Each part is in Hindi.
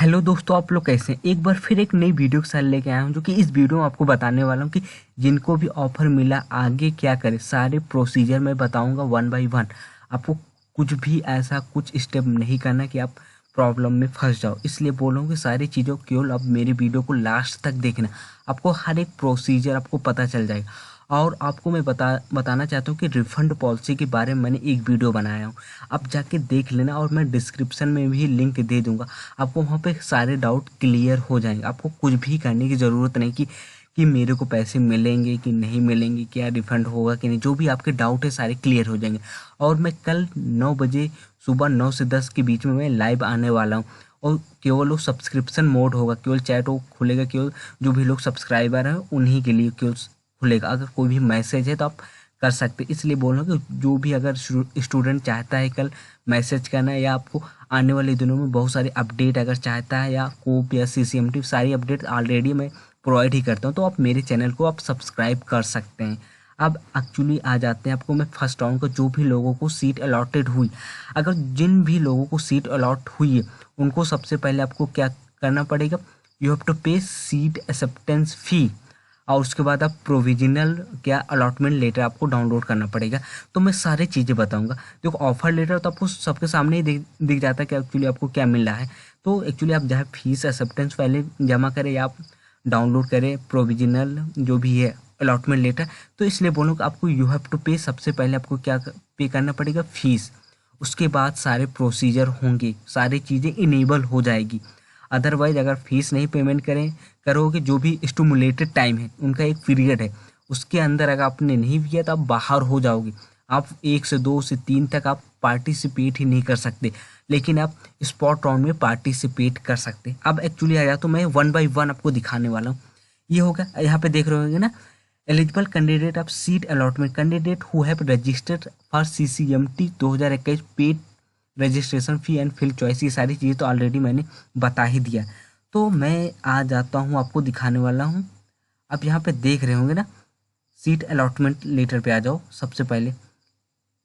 हेलो दोस्तों, आप लोग कैसे हैं। एक बार फिर एक नई वीडियो के साथ लेके आया हूँ, जो कि इस वीडियो में आपको बताने वाला हूँ कि जिनको भी ऑफर मिला आगे क्या करें। सारे प्रोसीजर मैं बताऊंगा वन बाय वन। आपको कुछ भी ऐसा कुछ स्टेप नहीं करना कि आप प्रॉब्लम में फंस जाओ। इसलिए बोल रहा हूँ कि सारी चीज़ों केवल अब मेरी वीडियो को लास्ट तक देखना। आपको हर एक प्रोसीजर आपको पता चल जाएगा। और आपको मैं बताना चाहता हूँ कि रिफ़ंड पॉलिसी के बारे में मैंने एक वीडियो बनाया हूँ। आप जाके देख लेना, और मैं डिस्क्रिप्शन में भी लिंक दे दूँगा। आपको वहाँ पे सारे डाउट क्लियर हो जाएंगे। आपको कुछ भी करने की ज़रूरत नहीं कि मेरे को पैसे मिलेंगे कि नहीं मिलेंगे, क्या रिफ़ंड होगा कि नहीं। जो भी आपके डाउट है सारे क्लियर हो जाएंगे। और मैं कल 9 बजे, सुबह 9 से 10 के बीच में मैं लाइव आने वाला हूँ। और केवल वो सब्सक्रिप्शन मोड होगा, केवल चैट वो खुलेगा, केवल जो भी लोग सब्सक्राइबर हैं उन्हीं के लिए केवल खुलेगा। अगर कोई भी मैसेज है तो आप कर सकते हैं। इसलिए बोल रहा हूँ कि जो भी अगर स्टूडेंट चाहता है कल मैसेज करना है, या आपको आने वाले दिनों में बहुत सारी अपडेट अगर चाहता है, या कोप या सीसीएमटी सारी अपडेट ऑलरेडी मैं प्रोवाइड ही करता हूँ, तो आप मेरे चैनल को आप सब्सक्राइब कर सकते हैं। अब एक्चुअली आ जाते हैं, आपको मैं फर्स्ट राउंड का जो भी लोगों को सीट अलॉटेड हुई, अगर जिन भी लोगों को सीट अलॉट हुई है उनको सबसे पहले आपको क्या करना पड़ेगा। यू हैव टू पे सीट एक्सेप्टेंस फ़ी। और उसके बाद आप प्रोविजनल क्या अलॉटमेंट लेटर आपको डाउनलोड करना पड़ेगा। तो मैं सारी चीज़ें बताऊंगा। देखो, ऑफर लेटर तो आपको सबके सामने ही दिख जाता है कि एक्चुअली आपको क्या मिल रहा है। तो एक्चुअली आप जहाँ फीस एक्सेप्टेंस पहले जमा करें या आप डाउनलोड करें प्रोविजनल जो भी है अलॉटमेंट लेटर, तो इसलिए बोलूँ कि आपको यू हैव टू पे, सबसे पहले आपको क्या पे करना पड़ेगा, फीस। उसके बाद सारे प्रोसीजर होंगे, सारी चीज़ें इनेबल हो जाएगी। अदरवाइज अगर फीस नहीं पेमेंट करोगे, जो भी स्टूमुलेटेड टाइम है उनका एक पीरियड है, उसके अंदर अगर आपने नहीं किया तो आप बाहर हो जाओगे। आप 1 से 2 से 3 तक आप पार्टिसिपेट ही नहीं कर सकते, लेकिन आप स्पॉट राउंड में पार्टिसिपेट कर सकते। अब एक्चुअली आया तो मैं वन बाय वन आपको दिखाने वाला हूँ। ये होगा, यहाँ पे देख रहे होंगे ना, eligible candidate of seat allotment candidate who have registered for CCMT 2021 paid registration fee and fill choice. ये सारी चीज़ें तो ऑलरेडी मैंने बता ही दिया। तो मैं आ जाता हूँ, आपको दिखाने वाला हूँ। आप यहाँ पे देख रहे होंगे ना, सीट अलॉटमेंट लेटर पे आ जाओ। सबसे पहले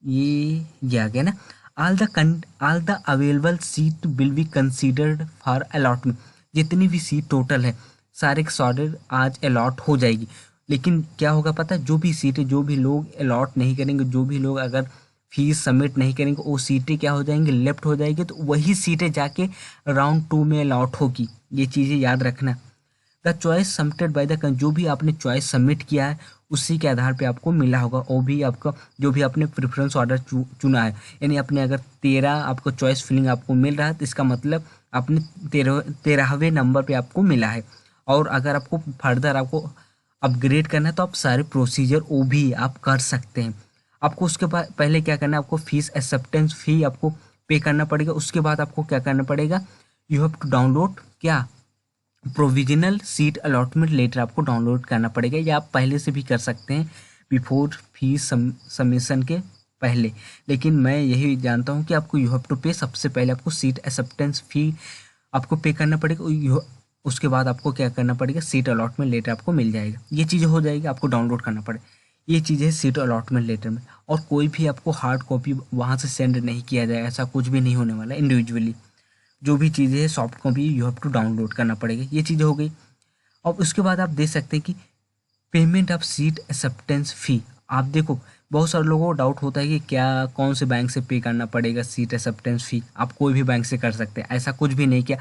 ये आ गया ना, all the available seat will be considered for allotment. जितनी भी सीट टोटल है सारे के सारे आज अलॉट हो जाएगी। लेकिन क्या होगा पता है, जो भी सीटें जो भी लोग अलॉट नहीं करेंगे, जो भी लोग अगर फीस सबमिट नहीं करेंगे, वो सीटें क्या हो जाएंगी, लेफ्ट हो जाएगी। तो वही सीटें जाके राउंड 2 में अलॉट होगी। ये चीज़ें याद रखना। The choice submitted by the, जो भी आपने चॉइस सबमिट किया है उसी के आधार पे आपको मिला होगा। वो भी आपका जो भी आपने प्रेफरेंस ऑर्डर चुना है, यानी आपने अगर 13 आपको चॉइस फिलिंग आपको मिल रहा है, तो इसका मतलब आपने 13वें नंबर पे आपको मिला है। और अगर आपको फर्दर आपको अपग्रेड करना है तो आप सारे प्रोसीजर वो भी आप कर सकते हैं। आपको उसके बाद पहले क्या करना है, आपको फीस एक्सेप्टेंस फ़ी आपको पे करना पड़ेगा। उसके बाद आपको क्या करना पड़ेगा, यू हैव टू डाउनलोड क्या, प्रोविजनल सीट अलॉटमेंट लेटर आपको डाउनलोड करना पड़ेगा। या आप पहले से भी कर सकते हैं, बिफोर फीस सबमिशन के पहले। लेकिन मैं यही जानता हूँ कि आपको यू हैव टू पे, सबसे पहले आपको सीट एक्सेप्टेंस फ़ी आपको पे करना पड़ेगा। उसके बाद आपको क्या करना पड़ेगा, सीट अलॉटमेंट लेटर आपको मिल जाएगा। ये चीज़ें हो जाएगी, आपको डाउनलोड करना पड़े। ये चीज़ें सीट अलॉटमेंट लेटर में। और कोई भी आपको हार्ड कॉपी वहाँ से सेंड नहीं किया जाएगा, ऐसा कुछ भी नहीं होने वाला। इंडिविजुअली जो भी चीज़ें है soft copy you have to download करना पड़ेगा। ये चीज़ें हो गई। और उसके बाद आप देख सकते हैं कि पेमेंट ऑफ सीट एक्सेप्टेंस फ़ी। आप देखो, बहुत सारे लोगों को डाउट होता है कि क्या कौन से बैंक से पे करना पड़ेगा सीट एक्सेप्टेंस फ़ी। आप कोई भी बैंक से कर सकते हैं, ऐसा कुछ भी नहीं किया।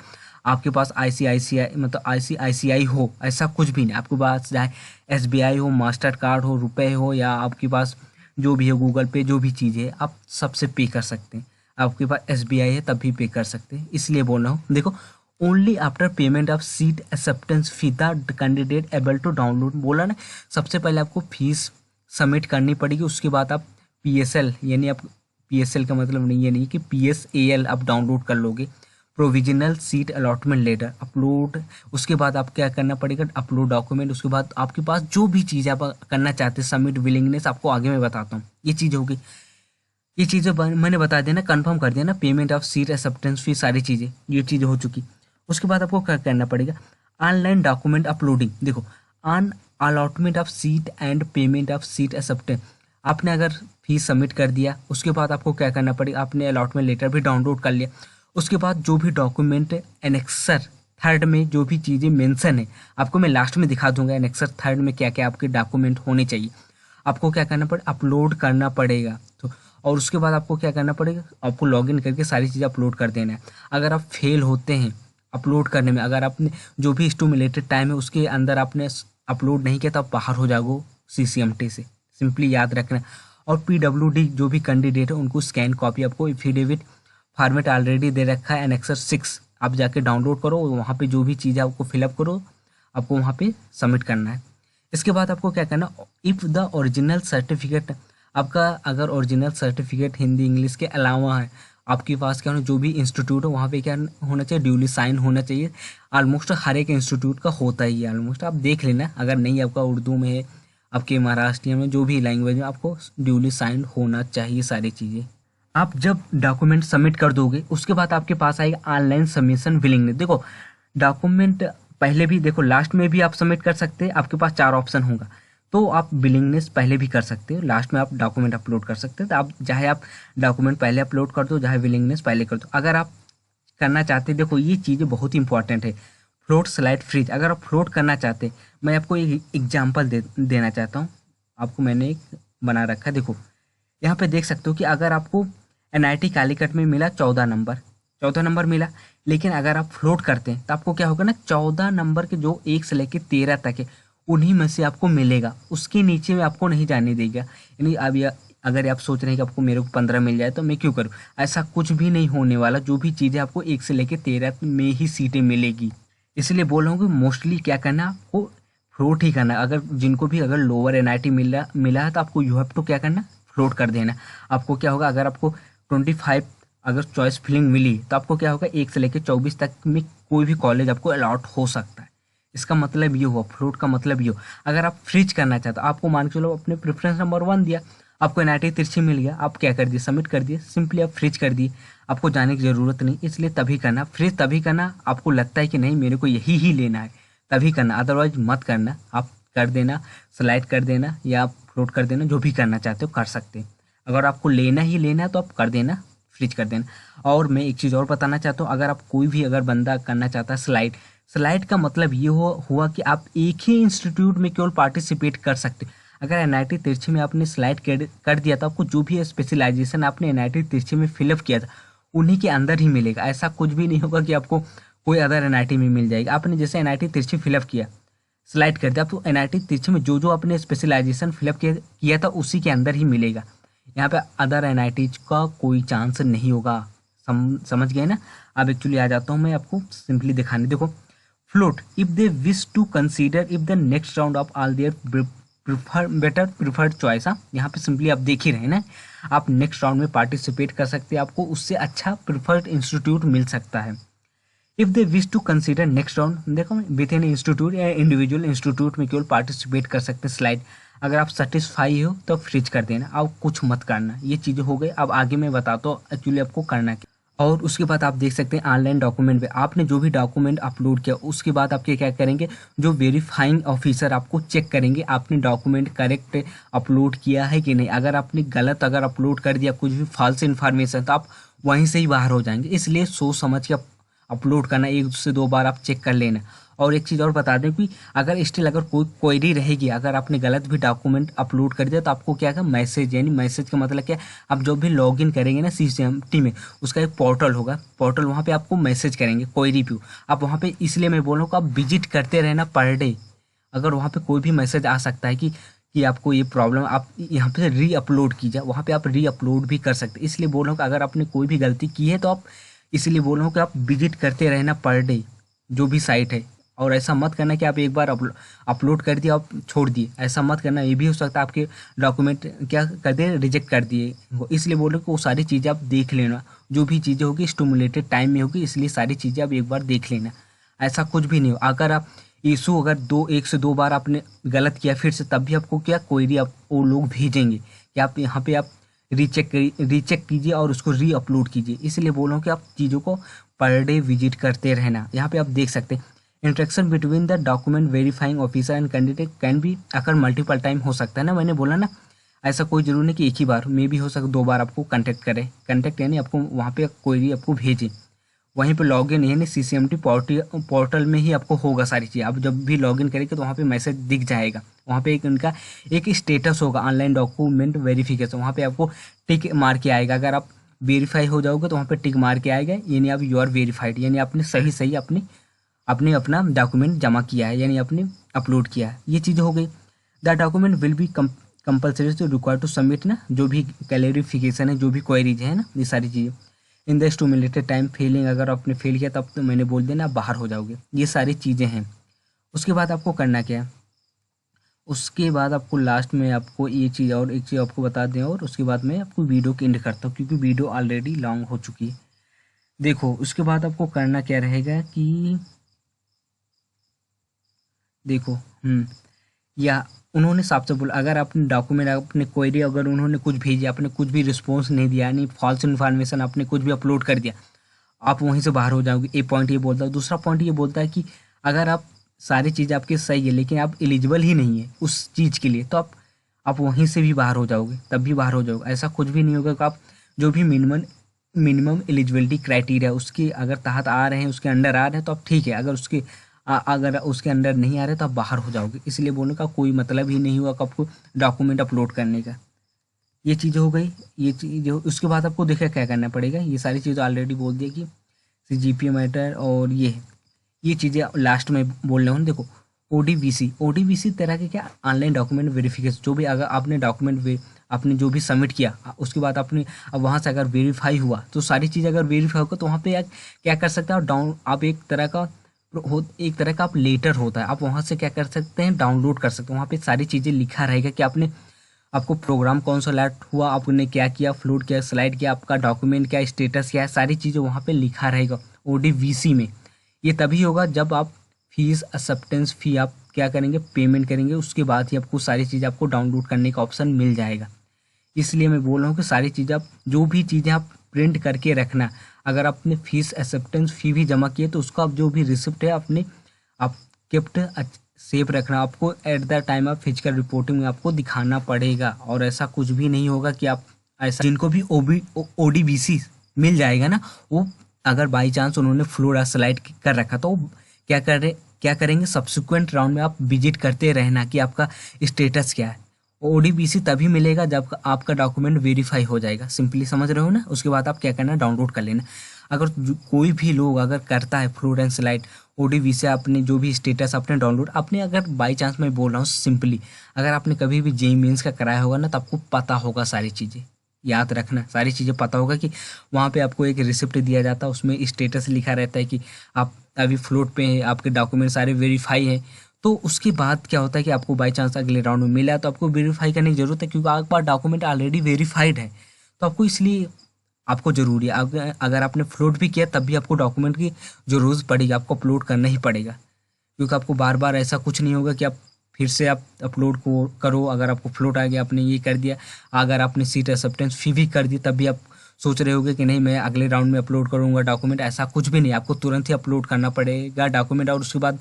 आपके पास ICICI मतलब ICICI हो, ऐसा कुछ भी नहीं। आपके पास चाहे SBI हो, मास्टर कार्ड हो, रुपए हो, या आपके पास जो भी है गूगल पे, जो भी चीज़ है आप सबसे पे कर सकते हैं। आपके पास SBI है तब भी पे कर सकते हैं। इसलिए बोल रहा हूँ, देखो, only after payment of seat acceptance fee the candidate able to download. बोला ना, सबसे पहले आपको फीस सबमिट करनी पड़ेगी। उसके बाद आप PSL, यानी आप PSL का मतलब नहीं, ये नहीं कि PSAL आप डाउनलोड कर लोगे, provisional seat allotment letter upload. उसके बाद आप क्या करना पड़ेगा, अपलोड डॉक्यूमेंट। उसके बाद आपके पास जो भी चीज़ आप करना चाहते हैं, सबमिट विलिंगनेस, आपको आगे मैं बताता हूँ। ये चीज़ होगी। ये चीज़ें मैंने बता दिया ना, कंफर्म कर दिया ना, पेमेंट ऑफ सीट एक्सेप्टेंस फी, सारी चीज़ें, ये चीज़ें हो चुकी। उसके बाद आपको क्या करना पड़ेगा, ऑनलाइन डॉक्यूमेंट अपलोडिंग। देखो, on allotment of seat and payment of seat acceptance, आपने अगर फीस सबमिट कर दिया, उसके बाद आपको क्या करना पड़ेगा, आपने अलॉटमेंट लेटर भी डाउनलोड कर लिया, उसके बाद जो भी डॉक्यूमेंट एनेक्सर थर्ड में जो भी चीज़ें मेंशन है, आपको मैं लास्ट में दिखा दूंगा एनेक्सर थर्ड में क्या क्या आपके डॉक्यूमेंट होने चाहिए। आपको क्या करना पड़े, अपलोड करना पड़ेगा। तो और उसके बाद आपको क्या करना पड़ेगा, आपको लॉगिन करके सारी चीज़ें अपलोड कर देना है। अगर आप फेल होते हैं अपलोड करने में, अगर आपने जो भी स्टिमुलेटेड टाइम है उसके अंदर आपने अपलोड नहीं किया तो आप बाहर हो जाओगे CCMT से, सिंपली याद रखना। और PWD जो भी कैंडिडेट है उनको स्कैन कॉपी आपको एफिडेविट फॉर्मेट ऑलरेडी दे रखा है एनेक्सर 6, आप जाके डाउनलोड करो, वहाँ पे जो भी चीज़ है आपको फिलअप करो, आपको वहाँ पे सबमिट करना है। इसके बाद आपको क्या करना, इफ़ द ओरिजिनल सर्टिफिकेट, आपका अगर ओरिजिनल सर्टिफिकेट हिंदी इंग्लिश के अलावा है, आपके पास क्या होना, जो भी इंस्टीट्यूट है वहाँ पे क्या होना चाहिए, ड्यूली साइन होना चाहिए। ऑलमोस्ट हर एक इंस्टीट्यूट का होता ही है, ऑलमोस्ट आप देख लेना, अगर नहीं आपका उर्दू में है, आपके महाराष्ट्र में जो भी लैंग्वेज में, आपको ड्यूली साइन होना चाहिए सारी चीज़ें। आप जब डॉक्यूमेंट सबमिट कर दोगे उसके बाद आपके पास आएगा ऑनलाइन सबमिशन विलिंगनेस। देखो डॉक्यूमेंट पहले भी, देखो लास्ट में भी आप सबमिट कर सकते हैं, आपके पास 4 ऑप्शन होगा, तो आप विलिंगनेस पहले भी कर सकते हो, लास्ट में आप डॉक्यूमेंट अपलोड कर सकते हो। तो आप चाहे आप डॉक्यूमेंट पहले अपलोड कर दो, चाहे विलिंगनेस पहले कर दो। अगर आप करना चाहते हैं, देखो ये चीज़ें बहुत इंपॉर्टेंट है, फ्लोट स्लाइड फ्रीज, अगर आप फ्लोट करना चाहते हैं, मैं आपको एक एग्जाम्पल देना चाहता हूँ। आपको मैंने एक बना रखा है, देखो यहाँ पे देख सकते हो कि अगर आपको NIT कालीकट में मिला 14 नंबर मिला, लेकिन अगर आप फ्लोट करते हैं तो आपको क्या होगा ना, 14 नंबर के जो 1 से लेकर 13 तक है उन्हीं में से आपको मिलेगा, उसके नीचे में आपको नहीं जाने देगा। यानी अब अगर आप सोच रहे हैं कि आपको मेरे को 15 मिल जाए तो मैं क्यों करूँ, ऐसा कुछ भी नहीं होने वाला। जो भी चीज़ें आपको 1 से लेकर 13 में ही सीटें मिलेगी, इसलिए बोल रहा हूँ कि मोस्टली क्या करना, आपको फ्लोट ही करना। अगर जिनको भी अगर लोअर NIT मिला है तो आपको यू हैव टू क्या करना, फ्लोट कर देना। आपको क्या होगा, अगर आपको 25 अगर चॉइस फिलिंग मिली तो आपको क्या होगा, 1 से लेकर 24 तक में कोई भी कॉलेज आपको अलॉट हो सकता है। इसका मतलब ये हुआ, फ्लोट का मतलब ये हो। अगर आप फ्रीज करना चाहते हो, आपको मान के चलो अपने प्रेफरेंस नंबर 1 दिया, आपको NIT तिरछी मिल गया, आप क्या कर दिए, सबमिट कर दिए, सिंपली आप फ्रीज कर दिए, आपको जाने की ज़रूरत नहीं। इसलिए तभी करना फ्रीज, तभी करना आपको लगता है कि नहीं मेरे को यही ही लेना है, तभी करना, अदरवाइज मत करना। आप कर देना, स्लाइड कर देना या फ्लोट कर देना, जो भी करना चाहते हो कर सकते हैं। अगर आपको लेना ही लेना है तो आप कर देना, फ्रीज कर देना। और मैं एक चीज़ और बताना चाहता हूँ, अगर आप कोई भी अगर बंदा करना चाहता है स्लाइड का मतलब ये हुआ कि आप एक ही इंस्टीट्यूट में केवल पार्टिसिपेट कर सकते। अगर NIT तिरछी में आपने स्लाइड कर दिया था, आपको जो भी स्पेशलाइजेशन आपने NIT तिरछी में फिलअप किया था उन्हीं के अंदर ही मिलेगा। ऐसा कुछ भी नहीं होगा कि आपको कोई अदर NIT में मिल जाएगा। आपने जैसे NIT तिरछी फिलअप किया, स्लाइड कर दिया, तो NIT तिरछी में जो आपने स्पेशलाइजेशन फिलअप किया था उसी के अंदर ही मिलेगा। यहाँ पे अदर NIT का कोई चांस नहीं होगा। समझ गए ना। अब एक्चुअली आ जाता हूँ मैं आपको सिंपली दिखाने। देखो float, if they wish to consider if the next round of all their preferred choice. हाँ, यहाँ पे सिंपली आप देख ही रहे ना, आप नेक्स्ट राउंड में पार्टिसिपेट कर सकते हैं, आपको उससे अच्छा प्रिफर्ड इंस्टीट्यूट मिल सकता है। If they wish to consider next round, देखो विथ एन इंस्टीट्यूट या इंडिविजुअल इंस्टीट्यूट में केवल पार्टिसिपेट कर सकते हैं। स्लाइड, अगर आप सेटिस्फाई हो तो फ्रीज कर देना, आप कुछ मत करना। ये चीज़ें हो गई। अब आगे मैं बताता हूँ एक्चुअली आपको करना क्या। और उसके बाद आप देख सकते हैं ऑनलाइन डॉक्यूमेंट पे आपने जो भी डॉक्यूमेंट अपलोड किया, उसके बाद आपके क्या करेंगे, जो वेरीफाइंग ऑफिसर आपको चेक करेंगे आपने डॉक्यूमेंट करेक्ट अपलोड किया है कि नहीं। अगर आपने गलत अगर अपलोड कर दिया, कुछ भी फॉल्स इन्फॉर्मेशन, तो आप वहीं से ही बाहर हो जाएंगे। इसलिए सोच समझ के अपलोड करना, 1 से 2 बार आप चेक कर लेना। और एक चीज़ और बता दें कि अगर स्टिल अगर कोई क्वेरी रहेगी, अगर आपने गलत भी डॉक्यूमेंट अपलोड कर दिया, तो आपको क्या है, मैसेज, यानी मैसेज का मतलब क्या है, आप जब भी लॉगिन करेंगे ना CCMT में, उसका एक पोर्टल होगा, पोर्टल वहाँ पे आपको मैसेज करेंगे क्वेरी पे। आप वहाँ पे, इसलिए मैं बोल रहा हूँ कि आप विजिट करते रहना पर डे। अगर वहाँ पे कोई भी मैसेज आ सकता है कि आपको ये प्रॉब्लम, आप यहाँ पे री अपलोड कीजिए, वहाँ पे आप री अपलोड भी कर सकते हैं। इसलिए बोल रहा हूँ कि अगर आपने कोई भी गलती की है तो आप, इसलिए बोल रहा हूँ कि आप विजिट करते रहना पर डे जो भी साइट है। और ऐसा मत करना कि आप एक बार अपलोड कर दिया आप छोड़ दिए, ऐसा मत करना। ये भी हो सकता है आपके डॉक्यूमेंट क्या कर दिए, रिजेक्ट कर दिए। इसलिए बोल रहे कि वो सारी चीज़ें आप देख लेना, जो भी चीज़ें होगी स्टिमुलेटेड टाइम में होगी, इसलिए सारी चीज़ें आप एक बार देख लेना। ऐसा कुछ भी नहीं हो। अगर आप इशू अगर 1 से 2 बार आपने गलत किया फिर से, तब भी आपको क्या क्वेरी आप वो लोग भेजेंगे कि आप यहाँ पे आप रीचेक कीजिए और उसको री अपलोड कीजिए। इसलिए बोल रहा हूँ कि आप चीज़ों को पर डे विजिट करते रहना। यहाँ पे आप देख सकते हैं interaction between the document verifying officer and candidate can be occur multiple time, हो सकता है ना, मैंने बोला ना, ऐसा कोई जरूरी नहीं कि एक ही बार, मे भी हो सकता 2 बार आपको कांटेक्ट करे। कांटेक्ट यानी आपको वहाँ पे क्वेरी आपको भेजे। वहीं पे लॉगिन यानी CCMT पोर्टल में ही आपको होगा सारी चीज़। आप जब भी लॉगिन करेंगे तो वहाँ पे मैसेज दिख जाएगा, वहाँ पे एक उनका एक स्टेटस होगा ऑनलाइन डॉक्यूमेंट वेरिफिकेशन, वहाँ पे आपको टिक मार के आएगा। अगर आप वेरीफाई हो जाओगे तो वहाँ पे टिक मार के आएगा, यानी आप यू आर वेरीफाइड, यानी आपने सही सही अपने अपना डॉक्यूमेंट जमा किया है, यानी आपने अपलोड किया है। ये चीज़ हो गई। The document will be compulsory to require to submit ना, जो भी क्लैरिफिकेशन है, जो भी क्वेरीज है ना, ये सारी चीज़ें in the stipulated time failing, अगर आपने फेल किया तब तो मैंने बोल देना आप बाहर हो जाओगे। ये सारी चीज़ें हैं। उसके बाद आपको करना क्या है, उसके बाद आपको लास्ट में आपको ये चीज़ और एक चीज़ आपको बता दें, और उसके बाद मैं आपको वीडियो की एंड करता हूँ क्योंकि वीडियो ऑलरेडी लॉन्ग हो चुकी है। देखो उसके बाद आपको करना क्या रहेगा कि देखो या उन्होंने साफ से बोला, अगर आपने डॉक्यूमेंट अपने क्वेरी अगर उन्होंने कुछ भेजी, आपने कुछ भी रिस्पॉन्स नहीं दिया, यानी फॉल्स इन्फॉर्मेशन आपने कुछ भी अपलोड कर दिया, आप वहीं से बाहर हो जाओगे। एक पॉइंट ये बोलता है। दूसरा पॉइंट ये बोलता है कि अगर आप सारी चीज़ आपकी सही है लेकिन आप एलिजिबल ही नहीं है उस चीज़ के लिए, तो आप वहीं से भी बाहर हो जाओगे, तब भी बाहर हो जाओगे। ऐसा कुछ भी नहीं होगा कि आप जो भी मिनिमम एलिजिबिलिटी क्राइटेरिया उसके अगर तहत आ रहे हैं, उसके अंडर आ रहे हैं तो आप ठीक है, अगर उसके अंडर नहीं आ रहे तो आप बाहर हो जाओगे। इसलिए बोलने का कोई मतलब ही नहीं हुआ कि आपको डॉक्यूमेंट अपलोड करने का। ये चीज़ हो गई। ये चीज़ उसके बाद आपको देखा क्या करना पड़ेगा, ये सारी चीज़ें ऑलरेडी बोल दिया कि CGPA मैटर और ये चीज़ें लास्ट में बोल रहे हो। देखो ODBC तरह के क्या ऑनलाइन डॉक्यूमेंट वेरिफिकेशन, जो भी अगर आपने डॉक्यूमेंट आपने जो भी सबमिट किया उसके बाद आपने अब वहाँ से अगर वेरीफाई हुआ तो सारी चीज़ अगर वेरीफाई होगा तो वहाँ पे क्या कर सकते हैं आप एक तरह का आप लेटर होता है, आप वहाँ से क्या कर सकते हैं, डाउनलोड कर सकते हैं। वहाँ पे सारी चीज़ें लिखा रहेगा कि आपको प्रोग्राम कौन सा लैट हुआ, आपने क्या किया, फ्लोट किया, स्लाइड किया, आपका डॉक्यूमेंट क्या स्टेटस क्या है, सारी चीज़ें वहाँ पे लिखा रहेगा ODBC में। ये तभी होगा जब आप फीस एक्सेप्टेंस फ़ी आप क्या करेंगे, पेमेंट करेंगे, उसके बाद ही आपको सारी चीज़ें आपको डाउनलोड करने का ऑप्शन मिल जाएगा। इसलिए मैं बोल रहा हूँ कि सारी चीज़ें आप जो भी चीज़ें आप प्रिंट करके रखना। अगर आपने फीस एक्सेप्टेंस फ़ी भी जमा किए तो उसका आप जो भी रिसिप्ट है आप केप्ट सेव रखना। आपको at the time of physical reporting में आपको दिखाना पड़ेगा, और ऐसा कुछ भी नहीं होगा कि आप ऐसा जिनको भी ODBC मिल जाएगा ना, वो अगर बाई चांस उन्होंने फ्लोर स्लाइड कर रखा तो वो क्या करेंगे, सब्सिक्वेंट राउंड में आप विजिट करते रहना कि आपका स्टेटस क्या है। ODBC तभी मिलेगा जब आपका डॉक्यूमेंट वेरीफाई हो जाएगा। सिंपली समझ रहे हो ना। उसके बाद आप क्या करना, डाउनलोड कर लेना। अगर कोई भी लोग अगर करता है फ्लोर एंड स्लाइड ODBC अपने जो भी स्टेटस अपने डाउनलोड, आपने अगर बाई चांस मैं बोल रहा हूँ सिंपली, अगर आपने कभी भी JEE मेंस का कराया होगा ना तो आपको पता होगा सारी चीज़ें, याद रखना सारी चीज़ें पता होगा कि वहाँ पे आपको एक रिसिप्ट दिया जाता है, उसमें स्टेटस लिखा रहता है कि आप अभी फ्लोट पे हैं, आपके डॉक्यूमेंट सारे वेरीफाई हैं। तो उसके बाद क्या होता है कि आपको बाई चांस अगले राउंड में मिला तो आपको वेरीफाई करने की ज़रूरत है, क्योंकि आपका डॉक्यूमेंट ऑलरेडी वेरीफाइड है। तो आपको इसलिए आपको ज़रूरी है, अगर आपने फ्लोट भी किया तब भी आपको डॉक्यूमेंट की ज़रूरत पड़ेगी, आपको अपलोड करना ही पड़ेगा। क्योंकि आपको बार बार ऐसा कुछ नहीं होगा कि आप फिर से आप अपलोड को करो। अगर आपको फ्लोट आ गया, आपने ये कर दिया, अगर आपने सीट एक्सेप्टेंस फ़ी भी कर दी तब भी आप सोच रहे होगे कि नहीं मैं अगले राउंड में अपलोड करूँगा डॉक्यूमेंट, ऐसा कुछ भी नहीं। आपको तुरंत ही अपलोड करना पड़ेगा डॉक्यूमेंट, और उसके बाद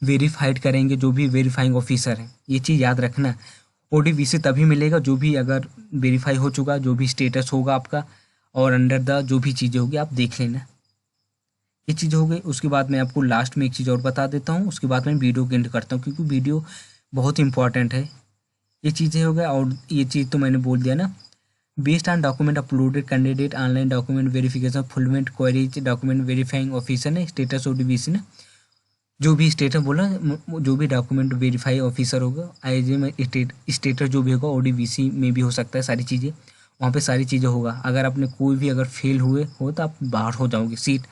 वेरीफाइड करेंगे जो भी वेरीफाइंग ऑफिसर है। ये चीज़ याद रखना। ODBC तभी मिलेगा जो भी अगर वेरीफाई हो चुका, जो भी स्टेटस होगा आपका, और अंडर द जो भी चीज़ें होगी आप देख लेना। ये चीज़ हो गई। उसके बाद मैं आपको लास्ट में एक चीज़ और बता देता हूँ, उसके बाद मैं वीडियो को एंड करता हूँ क्योंकि वीडियो बहुत इंपॉर्टेंट है। ये चीज़ें हो गया, और ये चीज़ तो मैंने बोल दिया ना। Based on document uploaded candidate online document verification फुलमेंट क्वेरीज डॉक्यूमेंट वेरीफाइंग ऑफिसर ने स्टेटस ODBC ने जो भी स्टेटस बोला, जो भी डॉक्यूमेंट वेरीफाई ऑफिसर होगा, IG में स्टेटस जो भी होगा ODBC में भी हो सकता है। सारी चीज़ें वहाँ पे सारी चीज़ें होगा। अगर आपने कोई भी अगर फेल हुए हो तो आप बाहर हो जाओगे। Seat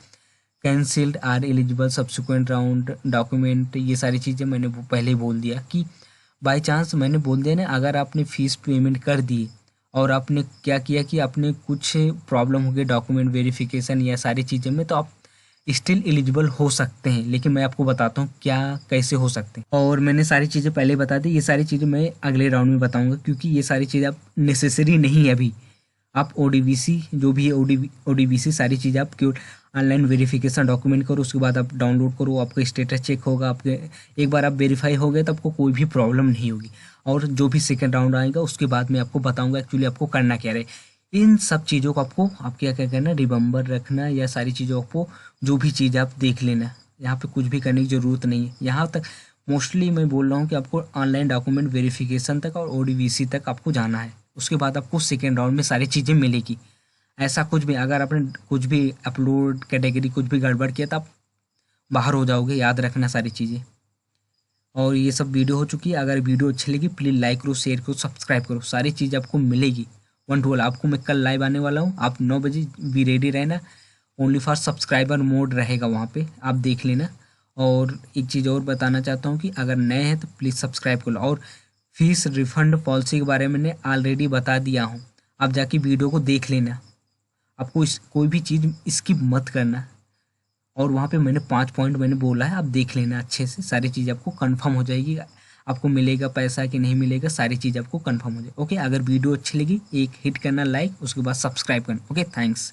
cancelled are eligible subsequent round document, ये सारी चीज़ें मैंने पहले ही बोल दिया कि बाई चांस मैंने बोल दिया ना, अगर आपने फ़ीस पेमेंट कर दी और आपने क्या किया कि आपने कुछ प्रॉब्लम हो गई डॉक्यूमेंट वेरिफिकेशन या सारी चीज़ें में, तो आप स्टिल एलिजिबल हो सकते हैं। लेकिन मैं आपको बताता हूँ क्या कैसे हो सकते हैं, और मैंने सारी चीज़ें पहले बता दी। ये सारी चीज़ें मैं अगले राउंड में बताऊँगा क्योंकि ये सारी चीज़ें आप नेसेसरी नहीं है अभी। आप ODBC जो भी है ODBC सारी चीज़ें आप क्यों ऑनलाइन वेरिफिकेशन डॉक्यूमेंट करो, उसके बाद आप डाउनलोड करो, आपका स्टेटस चेक होगा। आपके एक बार आप वेरीफाई हो गए तो आपको कोई भी प्रॉब्लम नहीं होगी। और जो भी सेकंड राउंड आएगा उसके बाद मैं आपको बताऊंगा एक्चुअली आपको करना क्या रहे। इन सब चीज़ों को आपको आप क्या क्या करना, रिमेंबर रखना, या सारी चीज़ों को जो भी चीज़ आप देख लेना। यहाँ पे कुछ भी करने की ज़रूरत नहीं है। यहाँ तक मोस्टली मैं बोल रहा हूँ कि आपको ऑनलाइन डॉक्यूमेंट वेरिफिकेशन तक और ओडीवीसी तक आपको जाना है। उसके बाद आपको सेकेंड राउंड में सारी चीज़ें मिलेगी। ऐसा कुछ भी अगर आपने कुछ भी अपलोड कैटेगरी कुछ भी गड़बड़ किया तो आप बाहर हो जाओगे, याद रखना सारी चीज़ें। और ये सब वीडियो हो चुकी है। अगर वीडियो अच्छी लगी प्लीज़ लाइक करो, शेयर करो, सब्सक्राइब करो, सारी चीज़ आपको मिलेगी। 1-2 आपको मैं कल लाइव आने वाला हूँ, आप 9 बजे भी रेडी रहना। ओनली फॉर सब्सक्राइबर मोड रहेगा वहाँ पे, आप देख लेना। और एक चीज़ और बताना चाहता हूँ कि अगर नए हैं तो प्लीज़ सब्सक्राइब कर लो। और फीस रिफंड पॉलिसी के बारे में मैंने ऑलरेडी बता दिया हूँ, आप जाके वीडियो को देख लेना। आपको इस कोई भी चीज़ स्किप मत करना। और वहाँ पे मैंने 5 पॉइंट मैंने बोला है, आप देख लेना अच्छे से, सारी चीज़ आपको कंफर्म हो जाएगी। आपको मिलेगा पैसा कि नहीं मिलेगा, सारी चीज़ आपको कंफर्म हो जाएगी। ओके, अगर वीडियो अच्छी लगी एक हिट करना लाइक, उसके बाद सब्सक्राइब करना। Okay, thanks.